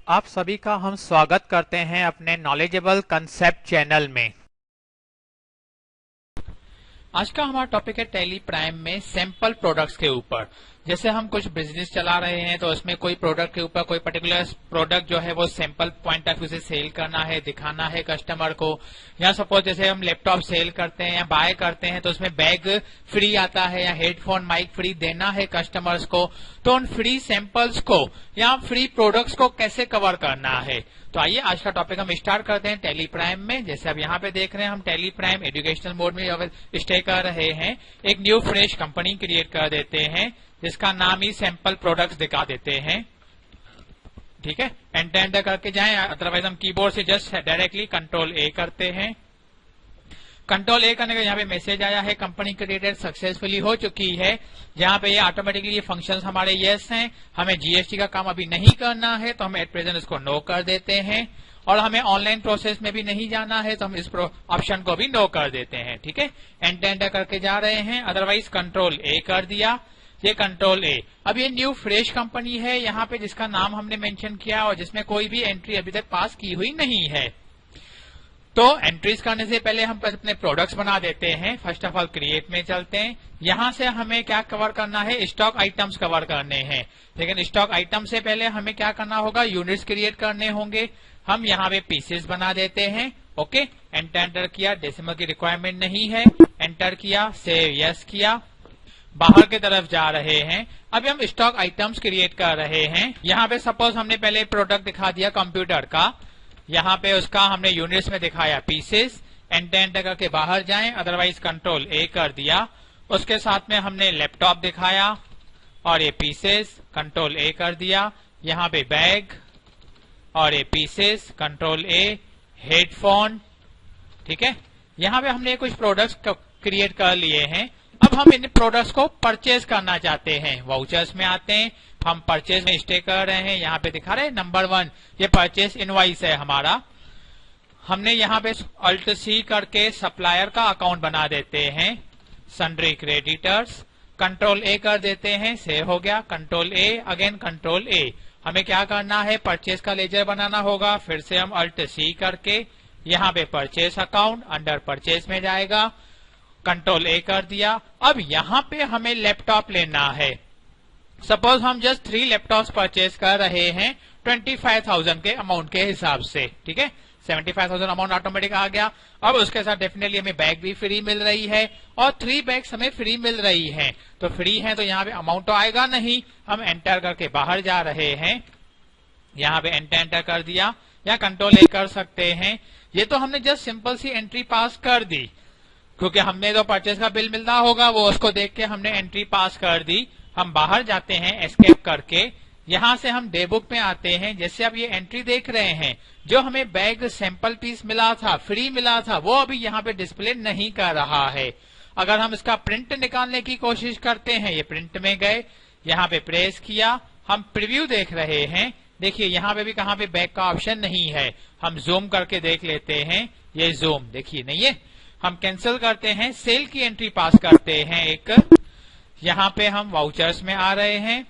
आप सभी का हम स्वागत करते हैं अपने नॉलेजेबल कंसेप्ट चैनल में। आज का हमारा टॉपिक है टैली प्राइम में सैंपल प्रोडक्ट्स के ऊपर। जैसे हम कुछ बिजनेस चला रहे हैं तो उसमें कोई प्रोडक्ट के ऊपर कोई पर्टिकुलर प्रोडक्ट जो है वो सैंपल पॉइंट ऑफ व्यू से सेल करना है, दिखाना है कस्टमर को। या सपोज जैसे हम लैपटॉप सेल करते हैं या बाय करते हैं तो उसमें बैग फ्री आता है या हेडफोन माइक फ्री देना है कस्टमर्स को, तो उन फ्री सैंपल्स को या फ्री प्रोडक्ट्स को कैसे कवर करना है। तो आइए आज का टॉपिक हम स्टार्ट करते हैं टैली प्राइम में। जैसे अब यहाँ पे देख रहे हैं हम टैली प्राइम एजुकेशनल मोड में स्टे कर रहे हैं। एक न्यू फ्रेश कंपनी क्रिएट कर देते हैं जिसका नाम ही सैंपल प्रोडक्ट्स दिखा देते हैं। ठीक है, एंटर करके जाएं, अदरवाइज हम कीबोर्ड से जस्ट डायरेक्टली कंट्रोल ए करते हैं। कंट्रोल ए करने का यहाँ पे मैसेज आया है कंपनी क्रिएटेड सक्सेसफुली हो चुकी है। जहाँ पे ये ऑटोमेटिकली ये फंक्शंस हमारे यस हैं। हमें जीएसटी का काम अभी नहीं करना है तो हम एट प्रेजेंट इसको नो कर देते हैं, और हमें ऑनलाइन प्रोसेस में भी नहीं जाना है तो हम इस ऑप्शन को भी नो कर देते हैं। ठीक है, एंटर करके जा रहे हैं, अदरवाइज कंट्रोल ए कर दिया। ये कंट्रोल ए। अब ये न्यू फ्रेश कंपनी है यहाँ पे जिसका नाम हमने मेंशन किया और जिसमें कोई भी एंट्री अभी तक पास की हुई नहीं है। तो एंट्रीज करने से पहले हम अपने प्रोडक्ट्स बना देते हैं। फर्स्ट ऑफ ऑल क्रिएट में चलते हैं। यहाँ से हमें क्या कवर करना है, स्टॉक आइटम्स कवर करने हैं। लेकिन स्टॉक आइटम से पहले हमें क्या करना होगा, यूनिट्स क्रिएट करने होंगे। हम यहाँ पे पीसेस बना देते हैं। ओके, एंटर किया, डेसिमल की रिक्वायरमेंट नहीं है, एंटर किया, सेव यस किया, बाहर की तरफ जा रहे हैं। अभी हम स्टॉक आइटम्स क्रिएट कर रहे हैं। यहाँ पे सपोज हमने पहले प्रोडक्ट दिखा दिया कंप्यूटर का, यहाँ पे उसका हमने यूनिट्स में दिखाया पीसेस। एंटर करके बाहर जाएं, अदरवाइज कंट्रोल ए कर दिया। उसके साथ में हमने लैपटॉप दिखाया और ये पीसेस, कंट्रोल ए कर दिया। यहाँ पे बैग और ये पीसेस, कंट्रोल ए, हेडफोन। ठीक है, यहाँ पे हमने कुछ प्रोडक्ट्स क्रिएट कर लिए हैं। अब हम इन प्रोडक्ट्स को परचेज करना चाहते हैं। वाउचर्स में आते हैं, हम परचेज में स्टे कर रहे हैं। यहाँ पे दिखा रहे हैं नंबर 1, ये परचेज इनवॉइस है हमारा। हमने यहाँ पे अल्ट सी करके सप्लायर का अकाउंट बना देते हैं, सन्ड्री क्रेडिटर्स। कंट्रोल ए कर देते हैं, सेव हो गया। कंट्रोल ए, अगेन कंट्रोल ए। हमें क्या करना है, परचेज का लेजर बनाना होगा। फिर से हम अल्ट सी करके यहाँ पे परचेज अकाउंट अंडर परचेज में जाएगा, कंट्रोल ए कर दिया। अब यहाँ पे हमें लैपटॉप लेना है। सपोज हम जस्ट 3 लैपटॉप्स परचेज कर रहे हैं 25,000 के अमाउंट के हिसाब से। ठीक है, 75,000 अमाउंट ऑटोमेटिक आ गया। अब उसके साथ डेफिनेटली हमें बैग भी फ्री मिल रही है और 3 बैग्स हमें फ्री मिल रही हैं। तो फ्री है तो यहाँ पे अमाउंट तो आएगा नहीं। हम एंटर करके बाहर जा रहे हैं, यहाँ पे एंटर कर दिया या कंट्रोल ए कर सकते हैं। ये तो हमने जस्ट सिंपल सी एंट्री पास कर दी, क्योंकि हमने जो परचेज का बिल मिलना होगा वो उसको देख के हमने एंट्री पास कर दी। हम बाहर जाते हैं एस्केप करके, यहाँ से हम डे बुक में आते हैं। जैसे अब ये एंट्री देख रहे हैं, जो हमें बैग सैंपल पीस मिला था, फ्री मिला था, वो अभी यहाँ पे डिस्प्ले नहीं कर रहा है। अगर हम इसका प्रिंट निकालने की कोशिश करते हैं, ये प्रिंट में गए, यहाँ पे प्रेस किया, हम प्रीव्यू देख रहे हैं। देखिए यहाँ पे भी कहाँ पे बैग का ऑप्शन नहीं है। हम जूम करके देख लेते हैं, ये जूम देखिए नहीं है। हम कैंसिल करते हैं, सेल की एंट्री पास करते हैं एक। यहाँ पे हम वाउचर्स में आ रहे हैं,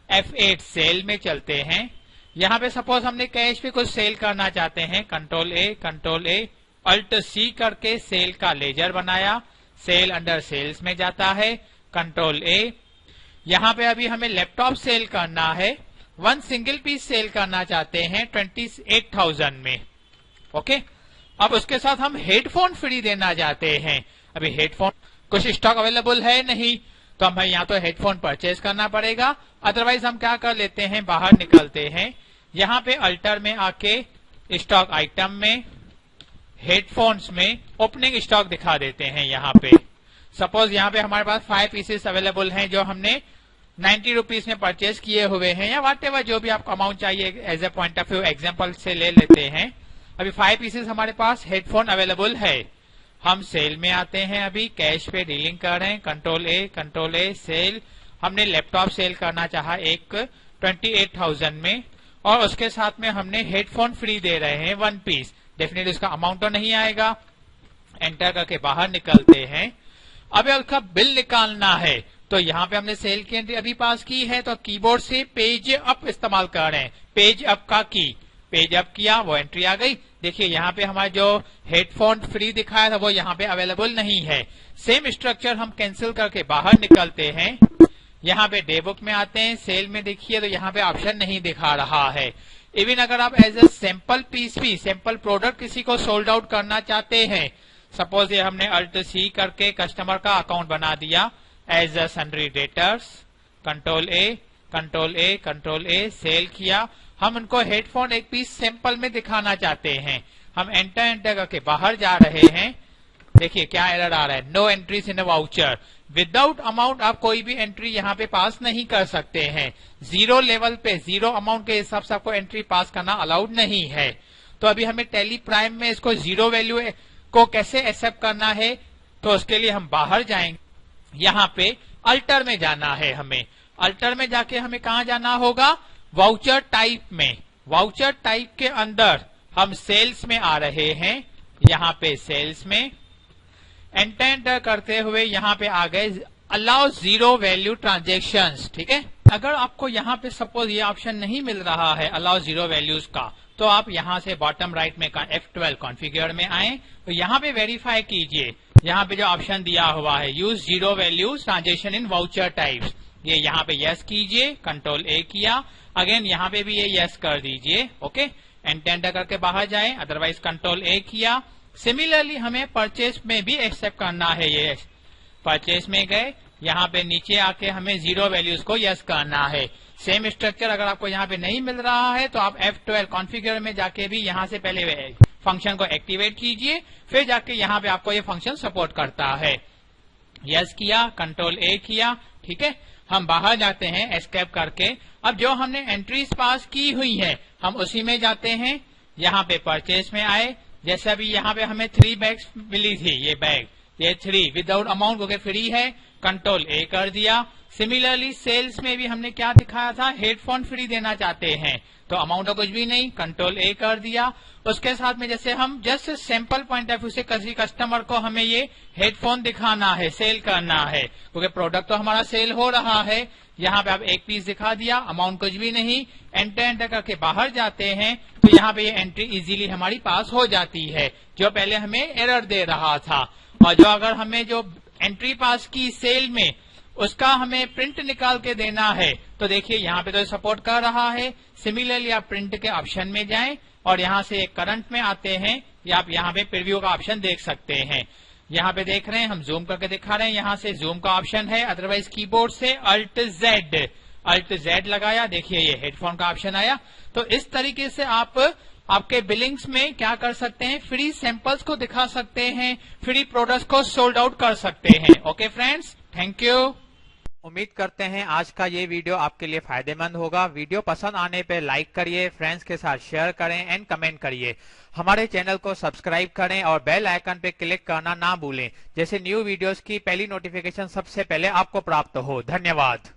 F8 सेल में चलते हैं। यहाँ पे सपोज हमने कैश पे कुछ सेल करना चाहते हैं, कंट्रोल ए, अल्ट सी करके सेल का लेजर बनाया। सेल अंडर सेल्स में जाता है, कंट्रोल ए। यहाँ पे अभी हमें लैपटॉप सेल करना है, 1 सिंगल पीस सेल करना चाहते हैं 28,000 में। ओके, अब उसके साथ हम हेडफोन फ्री देना चाहते हैं। अभी हेडफोन कुछ स्टॉक अवेलेबल है नहीं, तो हमें यहाँ तो हेडफोन परचेज करना पड़ेगा। अदरवाइज हम क्या कर लेते हैं, बाहर निकलते हैं, यहाँ पे अल्टर में आके स्टॉक आइटम में हेडफोन्स में ओपनिंग स्टॉक दिखा देते हैं। यहाँ पे सपोज यहाँ पे हमारे पास 5 पीसेस अवेलेबल हैं जो हमने 90 रुपीज में परचेज किए हुए हैं, या वाट एवर जो भी आपको अमाउंट चाहिए as a point of view example से ले लेते हैं। अभी 5 पीसेस हमारे पास हेडफोन अवेलेबल है। हम सेल में आते हैं, अभी कैश पे डीलिंग कर रहे हैं, कंट्रोल ए सेल। हमने लैपटॉप सेल करना चाहा एक 28,000 में, और उसके साथ में हमने हेडफोन फ्री दे रहे हैं 1 पीस। डेफिनेटली उसका अमाउंट तो नहीं आएगा। एंटर करके बाहर निकलते हैं। अब उसका बिल निकालना है, तो यहाँ पे हमने सेल की एंट्री अभी पास की है, तो कीबोर्ड से पेज अप इस्तेमाल कर रहे हैं। पेज अप का की पेज अप किया, वो एंट्री आ गई। देखिए यहाँ पे हमारा जो हेडफोन फ्री दिखाया था वो यहाँ पे अवेलेबल नहीं है। सेम स्ट्रक्चर हम कैंसिल करके बाहर निकलते हैं, यहाँ पे डे बुक में आते हैं, सेल में देखिए तो यहाँ पे ऑप्शन नहीं दिखा रहा है। इवन अगर आप एज ए सैंपल पीस भी सैंपल प्रोडक्ट किसी को सोल्ड आउट करना चाहते हैं, सपोज ये हमने अल्ट सी करके कस्टमर का अकाउंट बना दिया as a sundry debtors, control a sale किया। हम उनको हेडफोन एक पीस सैंपल में दिखाना चाहते हैं, हम एंटर करके बाहर जा रहे हैं। देखिए क्या एरर आ रहा है, no entries in a voucher. Without amount आप कोई भी एंट्री यहाँ पे पास नहीं कर सकते हैं। जीरो लेवल पे जीरो अमाउंट के हिसाब से आपको एंट्री पास करना अलाउड नहीं है। तो अभी हमें टैली प्राइम में इसको जीरो वैल्यू को कैसे एक्सेप्ट करना है, तो उसके लिए हम बाहर जाएंगे, यहाँ पे अल्टर में जाना है। हमें अल्टर में जाके हमें कहा जाना होगा, वाउचर टाइप में। वाउचर टाइप के अंदर हम सेल्स में आ रहे हैं, यहाँ पे सेल्स में एंटर करते हुए यहाँ पे आ गए अलाउ जीरो वैल्यू ट्रांजेक्शन्स। ठीक है, अगर आपको यहाँ पे सपोज ये ऑप्शन नहीं मिल रहा है अलाउ जीरो वैल्यूज का, तो आप यहाँ से बॉटम राइट में F12 कॉन्फ़िगर में आए, तो यहाँ पे वेरीफाई कीजिए। यहाँ पे जो ऑप्शन दिया हुआ है use zero values transaction in voucher types, ये यहाँ पे यस कीजिए, कंट्रोल ए किया, अगेन यहाँ पे भी ये यस कर दीजिए। ओके, एंटर करके बाहर जाए, अदरवाइज कंट्रोल ए किया। सिमिलरली हमें परचेज में भी एक्सेप्ट करना है, ये परचेज में गए, यहाँ पे नीचे आके हमें जीरो वैल्यूज को यस करना है। सेम स्ट्रक्चर अगर आपको यहाँ पे नहीं मिल रहा है तो आप F12 कॉन्फ़िगर में जाके भी यहाँ से पहले फंक्शन को एक्टिवेट कीजिए, फिर जाके यहाँ पे आपको ये फंक्शन सपोर्ट करता है। यस किया, कंट्रोल ए किया। ठीक है, हम बाहर जाते हैं एस्केप करके। अब जो हमने एंट्रीज पास की हुई है हम उसी में जाते हैं, यहाँ पे परचेज में आए, जैसे अभी यहाँ पे हमें 3 बैग्स मिली थी, ये बैग ये 3 विदाउट अमाउंट क्योंकि फ्री है, कंट्रोल ए कर दिया। सिमिलरली सेल्स में भी हमने क्या दिखाया था, हेडफोन फ्री देना चाहते हैं, तो अमाउंट तो कुछ भी नहीं, कंट्रोल ए कर दिया। उसके साथ में जैसे हम just sample point of view से किसी कस्टमर को हमें ये हेडफोन दिखाना है, सेल करना है, क्योंकि प्रोडक्ट तो हमारा सेल हो रहा है। यहाँ पे आप एक पीस दिखा दिया, अमाउंट कुछ भी नहीं, एंटर करके बाहर जाते हैं, तो यहाँ पे ये एंट्री इजीली हमारी पास हो जाती है, जो पहले हमें एरर दे रहा था। और जो अगर हमें जो एंट्री पास की सेल में उसका हमें प्रिंट निकाल के देना है, तो देखिए यहाँ पे तो सपोर्ट कर रहा है। सिमिलरली आप प्रिंट के ऑप्शन में जाएं और यहाँ से करंट में आते हैं, या आप यहाँ पे प्रीव्यू का ऑप्शन देख सकते हैं। यहाँ पे देख रहे हैं, हम जूम करके दिखा रहे हैं, यहाँ से जूम का ऑप्शन है, अदरवाइज कीबोर्ड से अल्ट जेड लगाया, देखिए ये हेडफोन का ऑप्शन आया। तो इस तरीके से आप आपके बिलिंग्स में क्या कर सकते हैं, फ्री सैंपल्स को दिखा सकते हैं, फ्री प्रोडक्ट्स को सोल्ड आउट कर सकते हैं। Okay friends, thank you. उम्मीद करते हैं आज का ये वीडियो आपके लिए फायदेमंद होगा। वीडियो पसंद आने पे लाइक करिए, फ्रेंड्स के साथ शेयर करें एंड कमेंट करिए। हमारे चैनल को सब्सक्राइब करें और बेल आइकन पे क्लिक करना ना भूलें, जैसे न्यू वीडियोस की पहली नोटिफिकेशन सबसे पहले आपको प्राप्त हो। धन्यवाद।